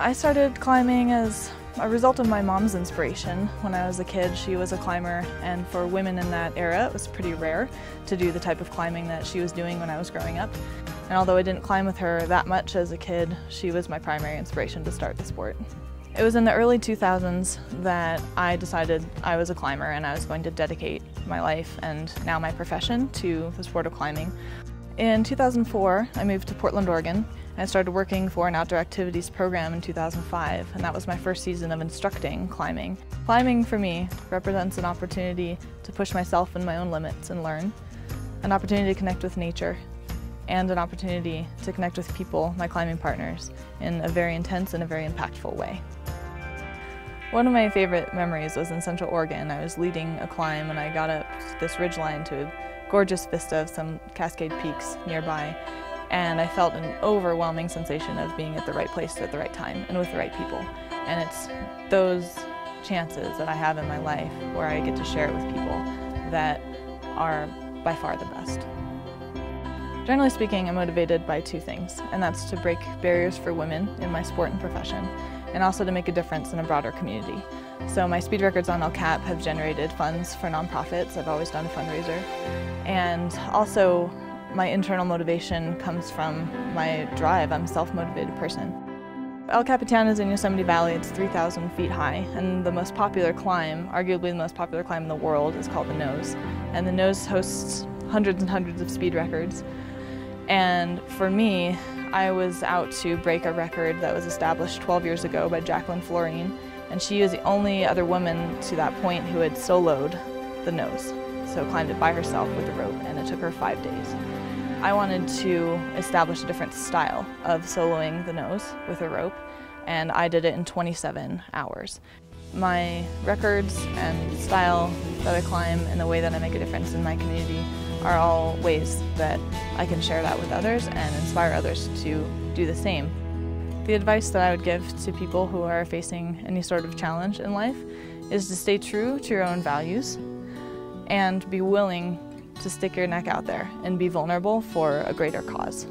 I started climbing as a result of my mom's inspiration. When I was a kid, she was a climber, and for women in that era, it was pretty rare to do the type of climbing that she was doing when I was growing up. And although I didn't climb with her that much as a kid, she was my primary inspiration to start the sport. It was in the early 2000s that I decided I was a climber and I was going to dedicate my life and now my profession to the sport of climbing. In 2004, I moved to Portland, Oregon. I started working for an outdoor activities program in 2005, and that was my first season of instructing climbing. Climbing for me represents an opportunity to push myself and my own limits and learn, an opportunity to connect with nature, and an opportunity to connect with people, my climbing partners, in a very intense and a very impactful way. One of my favorite memories was in Central Oregon. I was leading a climb and I got up this ridgeline to a gorgeous vista of some Cascade Peaks nearby, and I felt an overwhelming sensation of being at the right place at the right time and with the right people. And it's those chances that I have in my life where I get to share it with people that are by far the best. Generally speaking, I'm motivated by two things, and that's to break barriers for women in my sport and profession, and also to make a difference in a broader community. So my speed records on El Cap have generated funds for nonprofits. I've always done a fundraiser. And also my internal motivation comes from my drive. I'm a self-motivated person. El Capitan is in Yosemite Valley. It's 3,000 feet high, and the most popular climb, arguably the most popular climb in the world, is called the Nose. And the Nose hosts hundreds and hundreds of speed records. And for me, I was out to break a record that was established 12 years ago by Jacqueline Florine, and she was the only other woman to that point who had soloed the Nose. So climbed it by herself with a rope, and it took her 5 days. I wanted to establish a different style of soloing the Nose with a rope, and I did it in 27 hours. My records and style that I climb and the way that I make a difference in my community are all ways that I can share that with others and inspire others to do the same. The advice that I would give to people who are facing any sort of challenge in life is to stay true to your own values and be willing to stick your neck out there and be vulnerable for a greater cause.